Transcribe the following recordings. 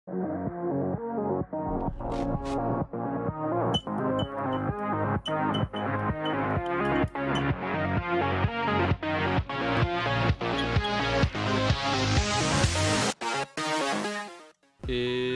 Et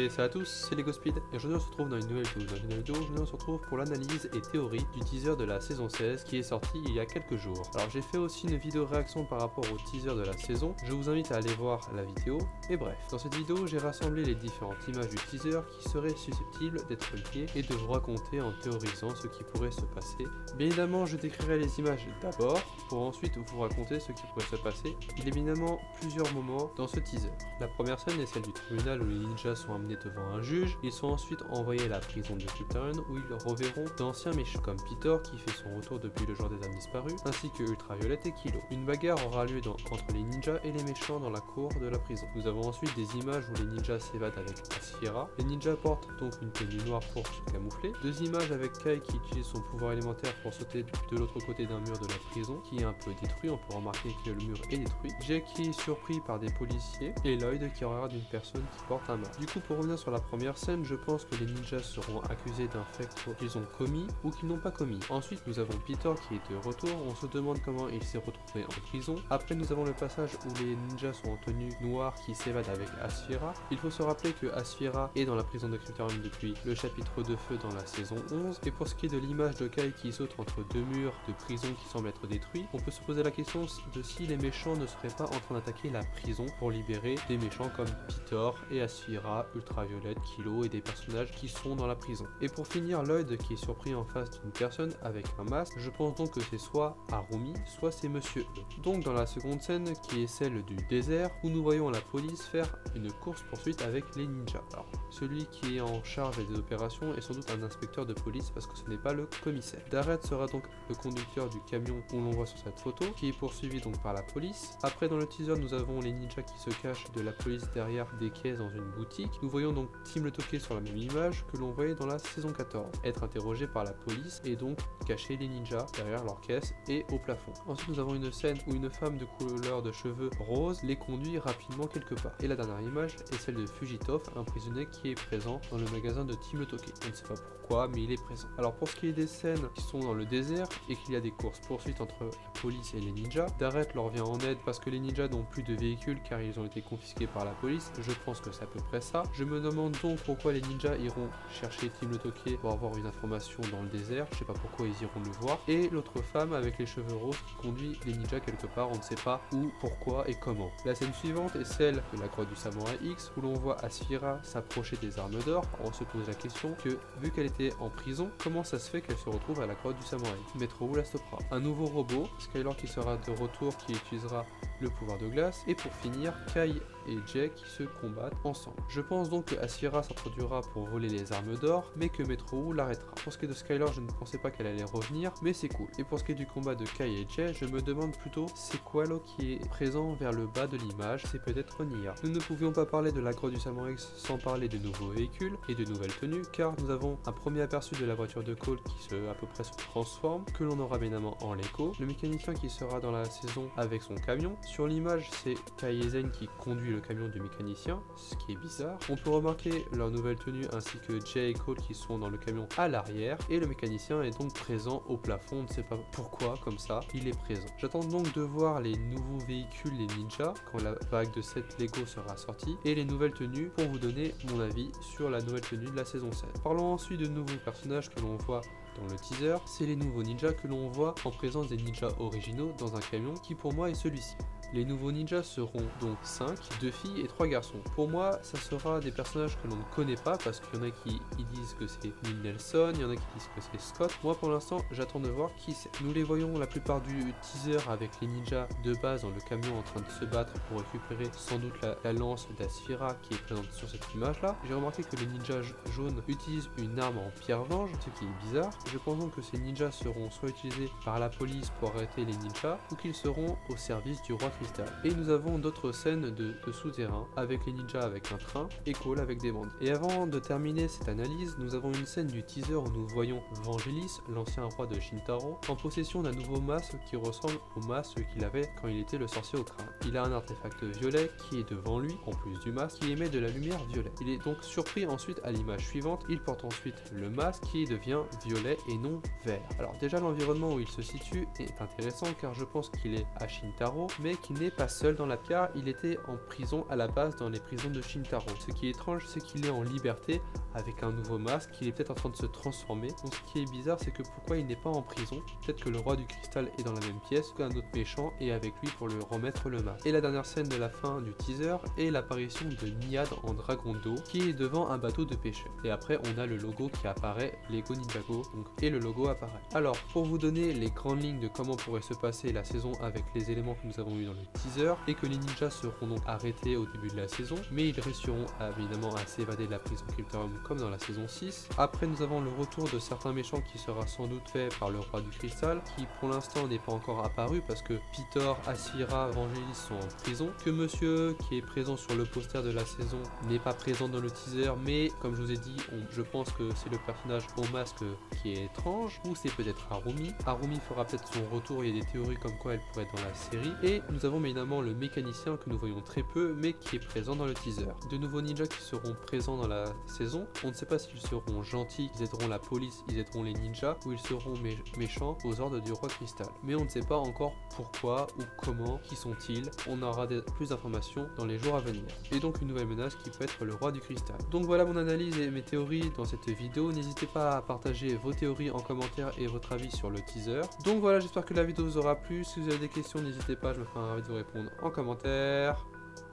salut à tous, c'est LegoSpeed et aujourd'hui on se retrouve dans une nouvelle vidéo. Dans une nouvelle vidéo, aujourd'hui on se retrouve pour l'analyse et théorie du teaser de la saison 16 qui est sorti il y a quelques jours. Alors j'ai fait aussi une vidéo réaction par rapport au teaser de la saison, je vous invite à aller voir la vidéo. Et bref, dans cette vidéo j'ai rassemblé les différentes images du teaser qui seraient susceptibles d'être liées et de vous raconter en théorisant ce qui pourrait se passer. Bien évidemment je décrirai les images d'abord pour ensuite vous raconter ce qui pourrait se passer. Il y a évidemment plusieurs moments dans ce teaser. La première scène est celle du tribunal où les ninjas sont amenés devant un juge. Ils sont ensuite envoyés à la prison de Krypton où ils reverront d'anciens méchants comme Peter qui fait son retour depuis le jour des âmes disparues, ainsi que Ultraviolet et Kilo. Une bagarre aura lieu entre les ninjas et les méchants dans la cour de la prison. Nous avons ensuite des images où les ninjas s'évadent avec Asphira. Les ninjas portent donc une tenue noire pour se camoufler. Deux images avec Kai qui utilise son pouvoir élémentaire pour sauter de l'autre côté d'un mur de la prison qui est un peu détruit. On peut remarquer que le mur est détruit. Jack qui est surpris par des policiers et Lloyd qui regarde une personne qui porte un masque. Du coup, pour revenir sur la première scène, je pense que les ninjas seront accusés d'un fait qu'ils ont commis ou qu'ils n'ont pas commis. Ensuite, nous avons Peter qui est de retour. On se demande comment il s'est retrouvé en prison. Après, nous avons le passage où les ninjas sont en tenue noire qui s'évadent avec Asphira. Il faut se rappeler que Asphira est dans la prison de Krypton depuis le chapitre de feu dans la saison 11. Et pour ce qui est de l'image de Kai qui saute entre deux murs de prison qui semblent être détruits, on peut se poser la question de si les méchants ne seraient pas en train d'attaquer la prison pour libérer des méchants comme Peter et Asphira, Ultraviolet, Kilo et des personnages qui sont dans la prison. Et pour finir, Lloyd qui est surpris en face d'une personne avec un masque, je pense donc que c'est soit Harumi, soit c'est Monsieur E. Donc dans la seconde scène qui est celle du désert où nous voyons la police faire une course poursuite avec les ninjas. Alors celui qui est en charge des opérations est sans doute un inspecteur de police parce que ce n'est pas le commissaire. Darrett sera donc le conducteur du camion où l'on voit sur cette photo qui est poursuivi donc par la police. Après dans le teaser nous avons les ninjas qui se cachent de la police derrière des caisses dans une boutique. Nous voyons donc Tim le Toqué sur la même image que l'on voyait dans la saison 14, être interrogé par la police et donc cacher les ninjas derrière leur caisse et au plafond. Ensuite nous avons une scène où une femme de couleur de cheveux rose les conduit rapidement quelque part. Et la dernière image est celle de Fujitov, un prisonnier qui est présent dans le magasin de Tim le Toqué. On ne sait pas pourquoi mais il est présent. Alors pour ce qui est des scènes qui sont dans le désert et qu'il y a des courses poursuites entre la police et les ninjas, Darrett leur vient en aide parce que les ninjas n'ont plus de véhicules car ils ont été confisqués par la police. Je pense que c'est à peu près ça. Je me demande donc pourquoi les ninjas iront chercher Tim le Toqué pour avoir une information dans le désert. Je sais pas pourquoi ils iront le voir. Et l'autre femme avec les cheveux roses qui conduit les ninjas quelque part, on ne sait pas où, pourquoi et comment. La scène suivante est celle de la grotte du Samouraï X où l'on voit Asphira s'approcher des armes d'or. On se pose la question que vu qu'elle était en prison, comment ça se fait qu'elle se retrouve à la grotte du Samouraï? Metro où la stoppera? Un nouveau robot, Skylar qui sera de retour qui utilisera le pouvoir de glace. Et pour finir, Kai et Jay qui se combattent ensemble. Je pense donc que Asphira s'introduira pour voler les armes d'or, mais que Metro l'arrêtera. Pour ce qui est de Skylar, je ne pensais pas qu'elle allait revenir, mais c'est cool. Et pour ce qui est du combat de Kai et Jay, je me demande plutôt c'est Qualo qui est présent vers le bas de l'image, c'est peut-être Nia. Nous ne pouvions pas parler de la grotte du Samouraï sans parler de nouveaux véhicules et de nouvelles tenues, car nous avons un premier aperçu de la voiture de Cole qui à peu près se transforme, que l'on aura bien évidemment en Lego, le mécanicien qui sera dans la saison avec son camion. Sur l'image, c'est Kai et Zen qui conduit le camion du mécanicien, ce qui est bizarre. On peut remarquer leur nouvelle tenue ainsi que Jay et Cole qui sont dans le camion à l'arrière et le mécanicien est donc présent au plafond, on ne sait pas pourquoi comme ça, il est présent. J'attends donc de voir les nouveaux véhicules les ninjas quand la vague de 7 Lego sera sortie et les nouvelles tenues pour vous donner mon avis sur la nouvelle tenue de la saison 7. Parlons ensuite de nouveaux personnages que l'on voit dans le teaser, c'est les nouveaux ninjas que l'on voit en présence des ninjas originaux dans un camion qui pour moi est celui-ci. Les nouveaux ninjas seront donc 5, 2 filles et 3 garçons. Pour moi, ça sera des personnages que l'on ne connaît pas parce qu'il y en a qui disent que c'est Neil Nelson, il y en a qui disent que c'est Scott. Moi pour l'instant, j'attends de voir qui c'est. Nous les voyons la plupart du teaser avec les ninjas de base dans le camion en train de se battre pour récupérer sans doute la lance d'Asphira qui est présente sur cette image là. J'ai remarqué que les ninjas jaunes utilisent une arme en pierre-vange, ce qui est bizarre. Je pense donc que ces ninjas seront soit utilisés par la police pour arrêter les ninjas, ou qu'ils seront au service du roi cristal. Et nous avons d'autres scènes de souterrain, avec les ninjas avec un train, et Cole avec des bandes. Et avant de terminer cette analyse, nous avons une scène du teaser où nous voyons Vangelis, l'ancien roi de Shintaro, en possession d'un nouveau masque qui ressemble au masque qu'il avait quand il était le sorcier au crâne. Il a un artefact violet qui est devant lui, en plus du masque, qui émet de la lumière violet. Il est donc surpris ensuite à l'image suivante, il porte ensuite le masque qui devient violet et non vert. Alors déjà l'environnement où il se situe est intéressant car je pense qu'il est à Shintaro, mais qu'il n'est pas seul dans la car, il était en prison à la base dans les prisons de Shintaro. Ce qui est étrange, c'est qu'il est en liberté avec un nouveau masque, il est peut-être en train de se transformer. Donc ce qui est bizarre, c'est que pourquoi il n'est pas en prison? Peut-être que le roi du cristal est dans la même pièce qu'un autre méchant et avec lui pour le remettre le masque. Et la dernière scène de la fin du teaser est l'apparition de Niad en dragon d'eau qui est devant un bateau de pêcheurs. Et après on a le logo qui apparaît, Lego Ninjago, donc, et le logo apparaît. Alors pour vous donner les grandes lignes de comment pourrait se passer la saison avec les éléments que nous avons eu dans le teaser, et que les ninjas seront donc arrêtés au début de la saison, mais ils réussiront évidemment à s'évader de la prison Cryptorium comme dans la saison 6. Après nous avons le retour de certains méchants qui sera sans doute fait par le roi du cristal, qui pour l'instant n'est pas encore apparu parce que Pitor, Asira, Vangelis sont en prison, que monsieur qui est présent sur le poster de la saison n'est pas présent dans le teaser, mais comme je vous ai dit, je pense que c'est le personnage au masque qui est étrange, ou c'est peut-être Harumi. Harumi fera peut-être son retour, il y a des théories comme quoi elle pourrait être dans la série. Et nous avons évidemment le mécanicien que nous voyons très peu, mais qui est présent dans le teaser. De nouveaux ninjas qui seront présents dans la saison, on ne sait pas s'ils seront gentils, ils aideront la police, ils aideront les ninjas, ou ils seront méchants aux ordres du roi cristal. Mais on ne sait pas encore pourquoi ou comment, qui sont-ils. On aura plus d'informations dans les jours à venir. Et donc une nouvelle menace qui peut être le roi du cristal. Donc voilà mon analyse et mes théories dans cette vidéo. N'hésitez pas à partager vos théories en commentaire et votre avis sur le teaser. Donc voilà, j'espère que la vidéo vous aura plu. Si vous avez des questions, n'hésitez pas, je me ferai ravi de vous répondre en commentaire.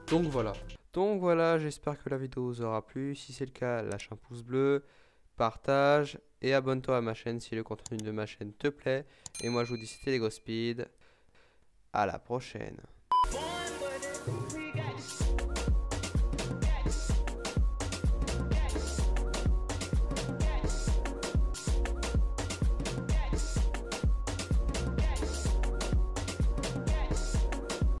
Donc voilà, j'espère que la vidéo vous aura plu. Si c'est le cas, lâche un pouce bleu, partage et abonne-toi à ma chaîne si le contenu de ma chaîne te plaît. Et moi je vous dis c'était LegoSpeed. À la prochaine.